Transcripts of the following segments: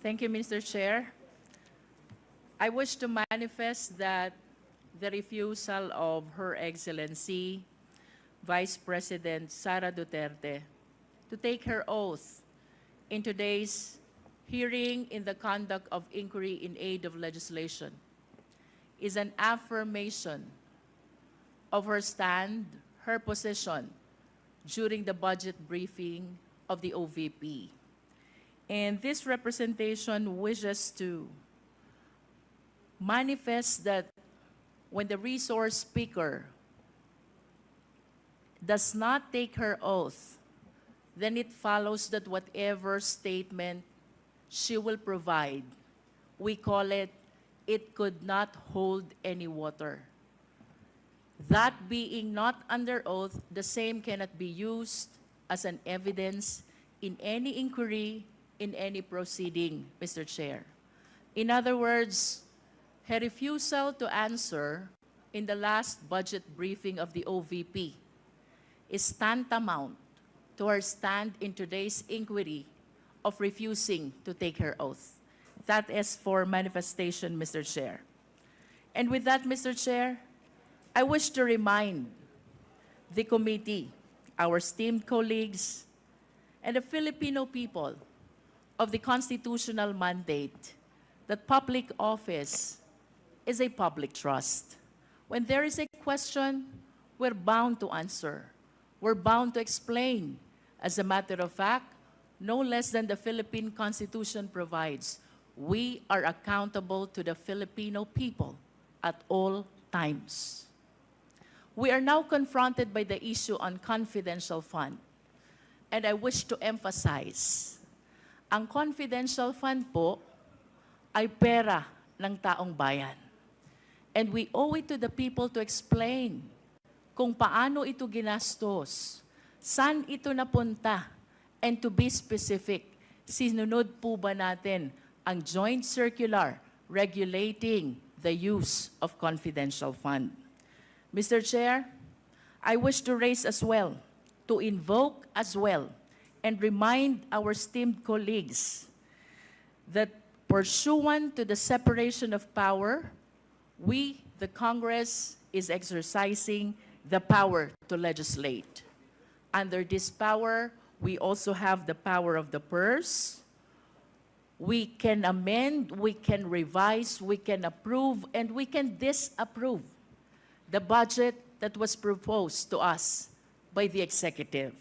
Thank you, Mr. Chair. I wish to manifest that the refusal of Her Excellency Vice President Sara Duterte to take her oath in today's hearing in the conduct of inquiry in aid of legislation is an affirmation of her stand, her position during the budget briefing of the OVP. And this representation wishes to manifest that when the resource speaker does not take her oath, then it follows that whatever statement she will provide, we call it, it could not hold any water. That being not under oath, the same cannot be used as an evidence in any inquiry, in any proceeding, Mr. Chair. In other words, her refusal to answer in the last budget briefing of the OVP is tantamount to her stand in today's inquiry of refusing to take her oath. That is for manifestation, Mr. Chair. And with that, Mr. Chair, I wish to remind the committee, our esteemed colleagues, and the Filipino people of the constitutional mandate that public office is a public trust. When there is a question, we're bound to answer. We're bound to explain. As a matter of fact, no less than the Philippine Constitution provides, we are accountable to the Filipino people at all times. We are now confronted by the issue on confidential fund. And I wish to emphasize, ang confidential fund po ay pera ng taong bayan. And we owe it to the people to explain kung paano ito ginastos, saan ito napunta, and to be specific, sinunod po ba natin ang joint circular regulating the use of confidential fund. Mr. Chair, I wish to raise as well, to invoke as well, and remind our esteemed colleagues that pursuant to the separation of power, we, the Congress, is exercising the power to legislate. Under this power, we also have the power of the purse. We can amend, we can revise, we can approve, and we can disapprove the budget that was proposed to us by the executive.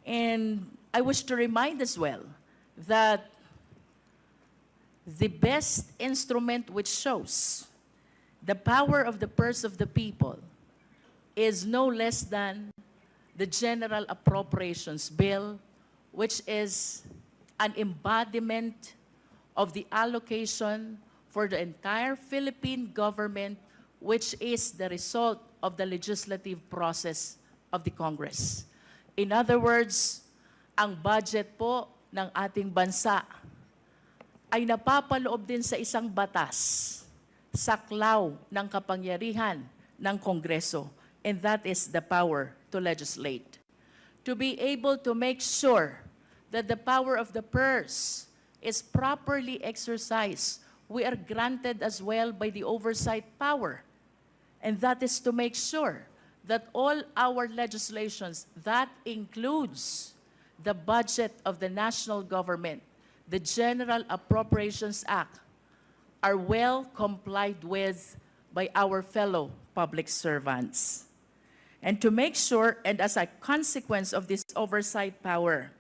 And I wish to remind as well that the best instrument which shows the power of the purse of the people is no less than the General Appropriations Bill, which is an embodiment of the allocation for the entire Philippine government, which is the result of the legislative process of the Congress. In other words, ang budget po ng ating bansa ay napapaloob din sa isang batas, saklaw ng kapangyarihan ng Kongreso, and that is the power to legislate. To be able to make sure that the power of the purse is properly exercised, we are granted as well by the oversight power, and that is to make sure that all our legislations, that includes the budget of the national government, the General Appropriations Act, are well complied with by our fellow public servants. And to make sure, and as a consequence of this oversight power,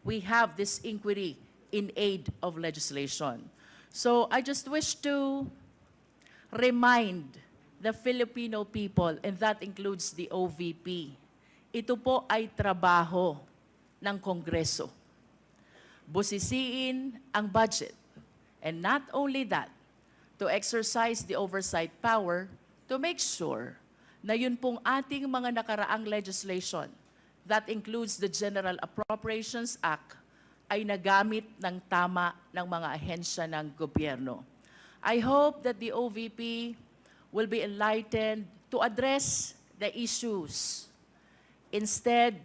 we have this inquiry in aid of legislation. So I just wish to remind the Filipino people, and that includes the OVP. Ito po ay trabaho ng Kongreso. Busisiin ang budget. And not only that, to exercise the oversight power to make sure na yun pong ating mga nakaraang legislation, that includes the General Appropriations Act, ay nagamit ng tama ng mga ahensya ng gobyerno. I hope that the OVP will be enlightened to address the issues instead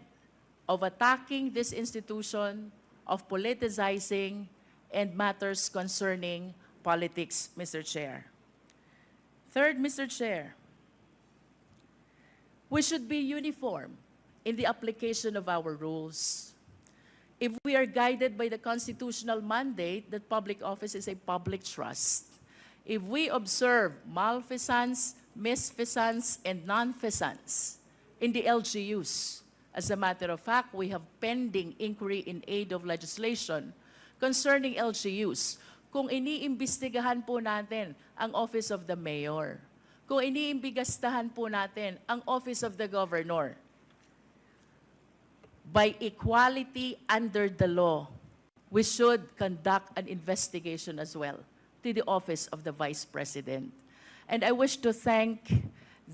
of attacking this institution, of politicizing and matters concerning politics, Mr. Chair. Third, Mr. Chair, we should be uniform in the application of our rules. If we are guided by the constitutional mandate that public office is a public trust, if we observe malfeasance, misfeasance, and nonfeasance in the LGUs, as a matter of fact, we have pending inquiry in aid of legislation concerning LGUs. Kung iniimbestigahan po natin ang Office of the Mayor, kung iniimbigastahan po natin ang Office of the Governor, by equality under the law, we should conduct an investigation as well to the Office of the Vice President. And I wish to thank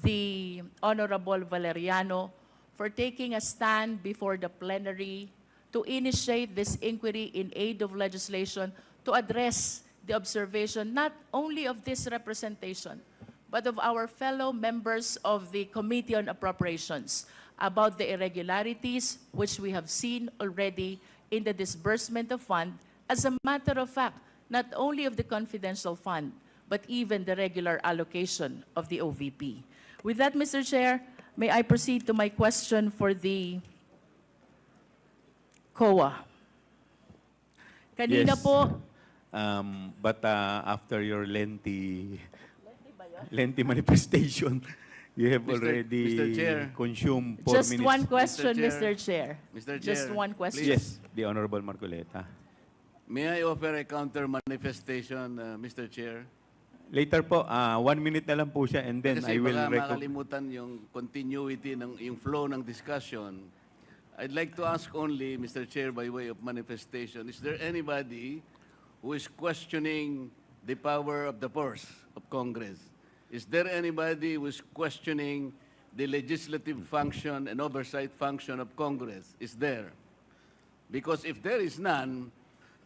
the Honorable Valeriano for taking a stand before the plenary to initiate this inquiry in aid of legislation to address the observation not only of this representation, but of our fellow members of the Committee on Appropriations about the irregularities which we have seen already in the disbursement of fund, as a matter of fact, not only of the confidential fund, but even the regular allocation of the OVP. With that, Mr. Chair, may I proceed to my question for the COA? Kanina Yes. po, But after your lengthy manifestation, you have already Mr. Chair. consumed 4 just minutes. one question, Mr. Mr. Chair. Mr. Just Chair, one question. Yes, the Honorable Marcoleta. May I offer a counter manifestation, Mr. Chair? Later po, 1 minute na lang po siya and then Kasi I will baka recognize. makalimutan yung continuity, yung flow ng discussion. I'd like to ask only, Mr. Chair, by way of manifestation, is there anybody who is questioning the power of the purse of Congress? Is there anybody who is questioning the legislative function and oversight function of Congress? Is there? Because if there is none,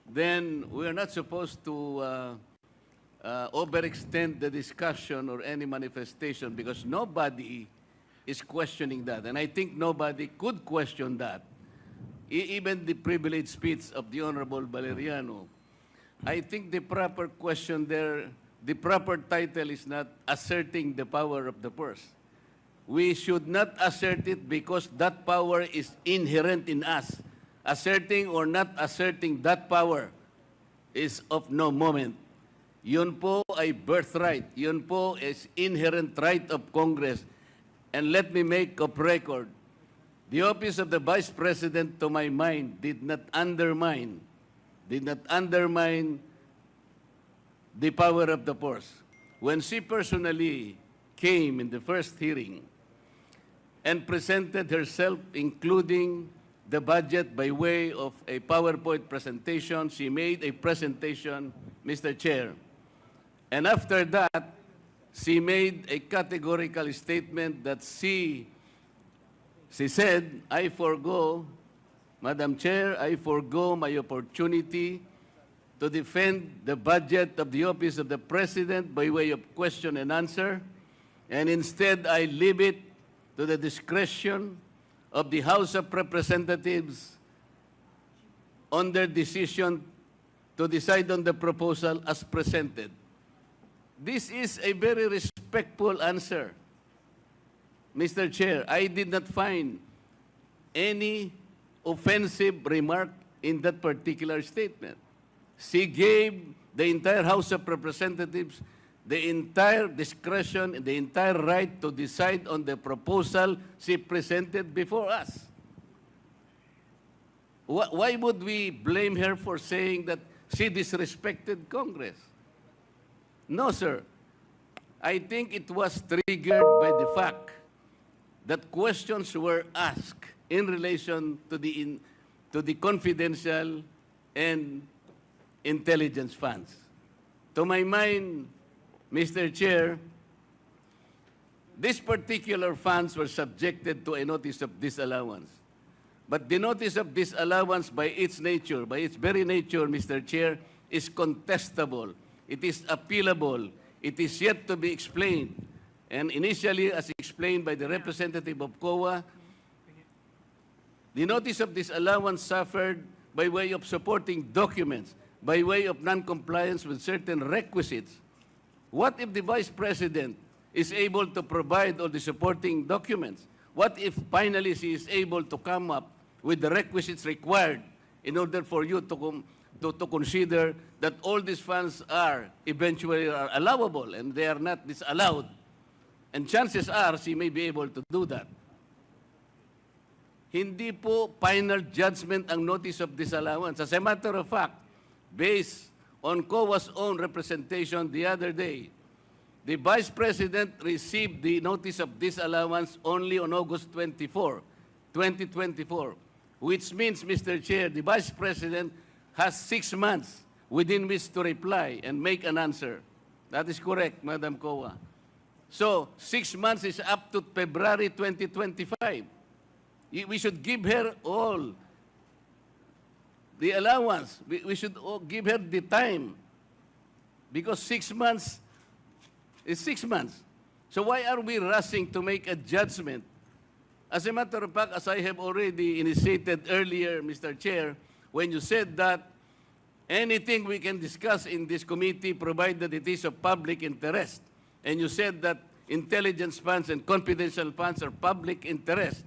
then we are not supposed to overextend the discussion or any manifestation because nobody is questioning that. And I think nobody could question that. Even the privileged speech of the Honorable Valeriano. I think the proper question there, the proper title is not asserting the power of the purse. We should not assert it because that power is inherent in us. Asserting or not asserting that power is of no moment. Yun po ay birthright. Yun po is inherent right of Congress. And let me make of record, the office of the Vice President, to my mind, did not undermine the power of the purse. When she personally came in the first hearing and presented herself, including the budget by way of a PowerPoint presentation, she made a presentation, Mr. Chair. And after that, she made a categorical statement that she said, I forgo, Madam Chair, I forgo my opportunity to defend the budget of the Office of the President by way of question and answer, and instead I leave it to the discretion of the House of Representatives on their decision to decide on the proposal as presented. This is a very respectful answer, Mr. Chair. I did not find any offensive remark in that particular statement. She gave the entire House of Representatives the entire discretion and the entire right to decide on the proposal she presented before us. Why would we blame her for saying that she disrespected Congress? No, sir. I think it was triggered by the fact that questions were asked in relation to the confidential and intelligence funds. To my mind, Mr. Chair, these particular funds were subjected to a notice of disallowance. But the notice of disallowance by its nature, by its very nature, Mr. Chair, is contestable. It is appealable. It is yet to be explained. And initially, as explained by the representative of COA, the notice of disallowance suffered by way of supporting documents. by way of non-compliance with certain requisites, what if the Vice President is able to provide all the supporting documents? What if finally she is able to come up with the requisites required in order for you to consider that all these funds are eventually allowable and they are not disallowed? And chances are she may be able to do that. Hindi po final judgment ang notice of disallowance. As a matter of fact, based on COA's own representation the other day, the Vice President received the notice of disallowance only on August 24, 2024, which means, Mr. Chair, the Vice President has 6 months within which to reply and make an answer. That is correct, Madam COA. So, 6 months is up to February 2025. We should give her all the allowance. We should give her the time. Because 6 months is 6 months. So why are we rushing to make a judgment? As a matter of fact, as I have already initiated earlier, Mr. Chair, when you said that anything we can discuss in this committee provided it is of public interest, and you said that intelligence funds and confidential funds are public interest,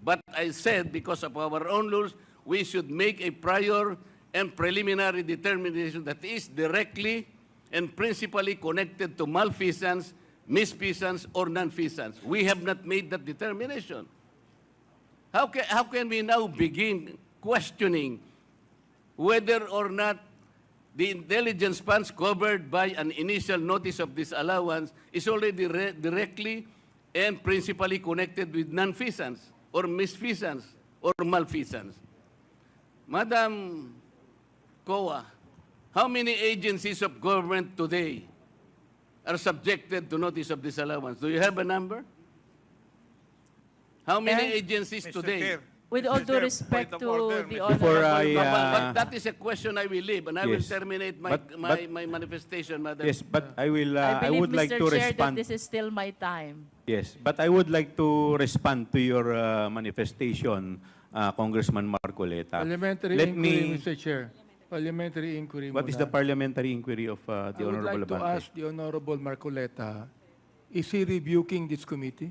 but I said, because of our own rules, we should make a prior and preliminary determination that is directly and principally connected to malfeasance, misfeasance, or nonfeasance. We have not made that determination. How can we now begin questioning whether or not the intelligence funds covered by an initial notice of disallowance is already directly and principally connected with nonfeasance, or misfeasance, or malfeasance? Madam COA, how many agencies of government today are subjected to notice of disallowance? Do you have a number? How many agencies Mr. today? Chair, With all Mr. due respect Point of to order, the Mr. Before Honorable... But that is a question I will leave, and I will Yes. terminate But- my manifestation, Madam. Yes, but I will. I I believe, would like Mr. to Chair, that respond. this is still my time. Yes, but I would like to respond to your manifestation, Congressman Marcoleta. Parliamentary Let inquiry, me. Mr. Chair. Parliamentary inquiry What is muna. the parliamentary inquiry of the I would Honorable like to Abante? ask the Honorable Marcoleta, is he rebuking this committee?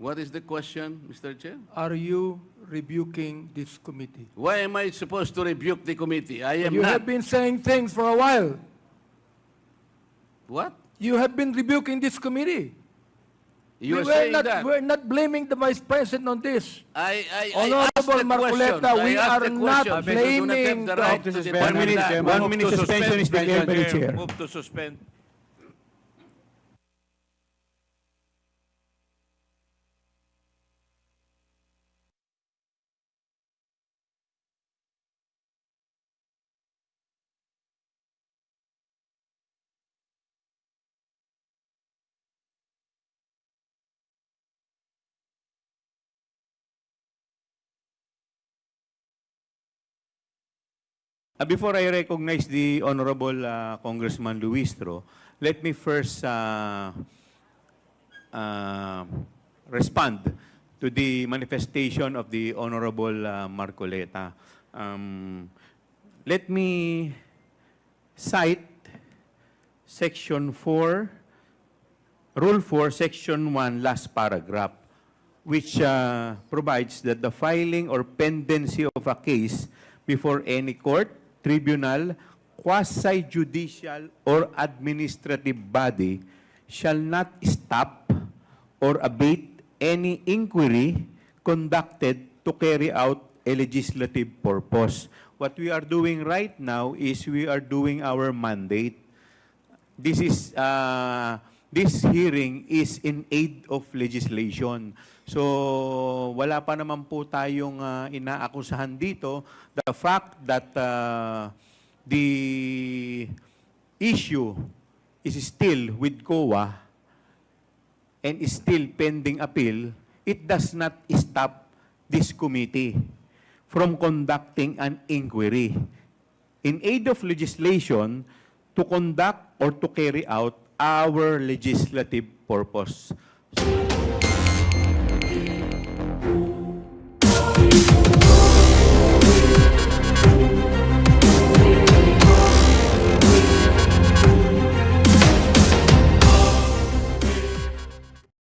What is the question, Mr. Chair? Are you rebuking this committee? Why am I supposed to rebuke the committee? I am You not. have been saying things for a while. What? You have been rebuking this committee. You are saying that. We're not blaming the Vice President on this. I Honorable asked the Marcoleta, question. we I asked are the not question. blaming You do not have the the- right to demand 1 minute, that. 1 minute suspension is declared by the chair. Move to suspend. Before I recognize the Honorable Congressman Luistro, let me first respond to the manifestation of the Honorable Marcoleta. Let me cite Section 4, Rule 4, Section 1, last paragraph, which provides that the filing or pendency of a case before any court, tribunal, quasi-judicial, or administrative body shall not stop or abate any inquiry conducted to carry out a legislative purpose. What we are doing right now is we are doing our mandate. This hearing is in aid of legislation. So, wala pa naman po tayong inaakusahan dito. The fact that the issue is still with COA and is still pending appeal, it does not stop this committee from conducting an inquiry in aid of legislation to conduct or to carry out our legislative purpose.